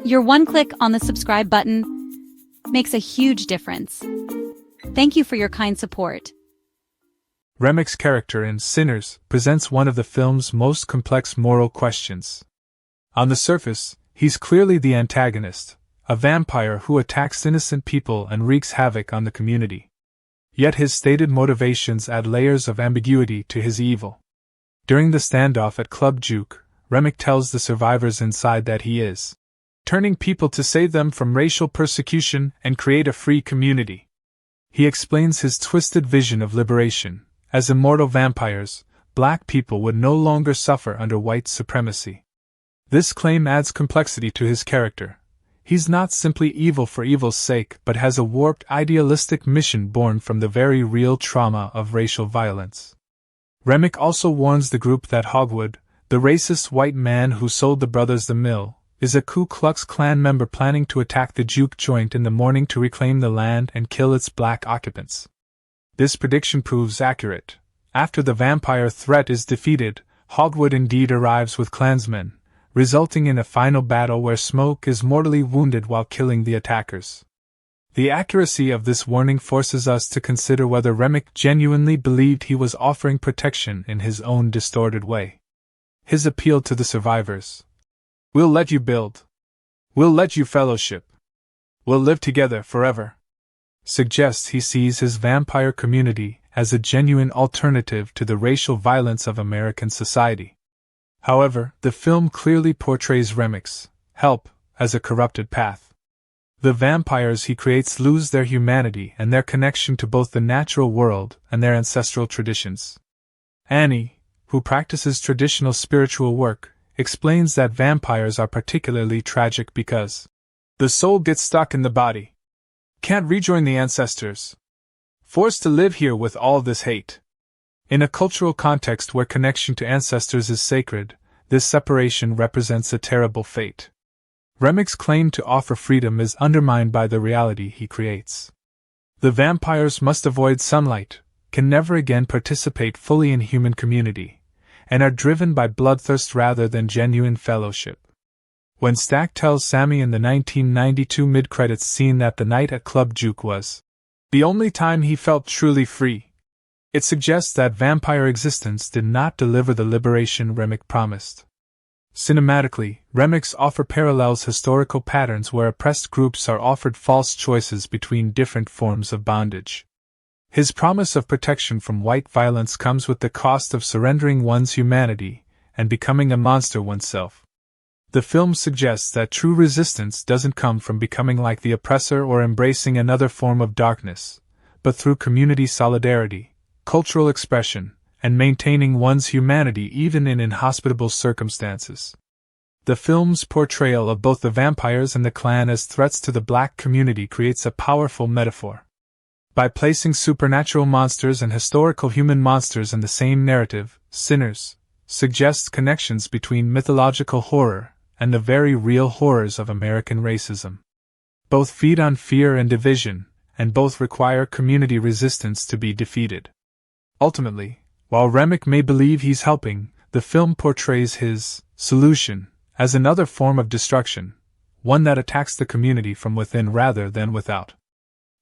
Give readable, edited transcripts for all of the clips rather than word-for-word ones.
Your one click on the subscribe button makes a huge difference. Thank you for your kind support. Remmick's character in Sinners presents one of the film's most complex moral questions. On the surface, he's clearly the antagonist, a vampire who attacks innocent people and wreaks havoc on the community. Yet his stated motivations add layers of ambiguity to his evil. During the standoff at Club Juke, Remmick tells the survivors inside that he is turning people to save them from racial persecution and create a free community. He explains his twisted vision of liberation. As immortal vampires, black people would no longer suffer under white supremacy. This claim adds complexity to his character. He's not simply evil for evil's sake, but has a warped idealistic mission born from the very real trauma of racial violence. Remmick also warns the group that Hogwood, the racist white man who sold the brothers the mill, is a Ku Klux Klan member planning to attack the juke joint in the morning to reclaim the land and kill its black occupants. This prediction proves accurate. After the vampire threat is defeated, Hogwood indeed arrives with Klansmen, resulting in a final battle where Smoke is mortally wounded while killing the attackers. The accuracy of this warning forces us to consider whether Remmick genuinely believed he was offering protection in his own distorted way. His appeal to the survivors: "We'll let you build. We'll let you fellowship. We'll live together forever," suggests he sees his vampire community as a genuine alternative to the racial violence of American society. However, the film clearly portrays Remmick's help as a corrupted path. The vampires he creates lose their humanity and their connection to both the natural world and their ancestral traditions. Annie, who practices traditional spiritual work, explains that vampires are particularly tragic because the soul gets stuck in the body, can't rejoin the ancestors, forced to live here with all this hate. In a cultural context where connection to ancestors is sacred, this separation represents a terrible fate. Remmick's claim to offer freedom is undermined by the reality he creates. The vampires must avoid sunlight, can never again participate fully in human community, and are driven by bloodthirst rather than genuine fellowship. When Stack tells Sammy in the 1992 mid-credits scene that the night at Club Juke was the only time he felt truly free, it suggests that vampire existence did not deliver the liberation Remmick promised. Cinematically, Remmick's offer parallels historical patterns where oppressed groups are offered false choices between different forms of bondage. His promise of protection from white violence comes with the cost of surrendering one's humanity and becoming a monster oneself. The film suggests that true resistance doesn't come from becoming like the oppressor or embracing another form of darkness, but through community solidarity, cultural expression, and maintaining one's humanity even in inhospitable circumstances. The film's portrayal of both the vampires and the Klan as threats to the black community creates a powerful metaphor. By placing supernatural monsters and historical human monsters in the same narrative, Sinners suggests connections between mythological horror and the very real horrors of American racism. Both feed on fear and division, and both require community resistance to be defeated. Ultimately, while Remmick may believe he's helping, the film portrays his solution as another form of destruction, one that attacks the community from within rather than without.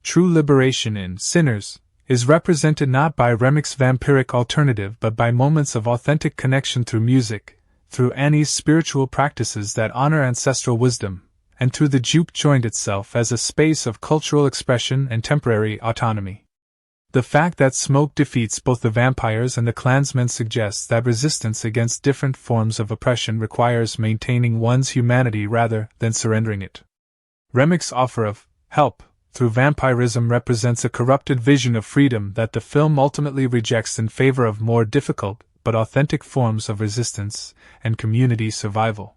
True liberation in Sinners is represented not by Remmick's vampiric alternative but by moments of authentic connection through music, through Annie's spiritual practices that honor ancestral wisdom, and through the juke joint itself as a space of cultural expression and temporary autonomy. The fact that Smoke defeats both the vampires and the Klansmen suggests that resistance against different forms of oppression requires maintaining one's humanity rather than surrendering it. Remmick's offer of help through vampirism represents a corrupted vision of freedom that the film ultimately rejects in favor of more difficult but authentic forms of resistance and community survival.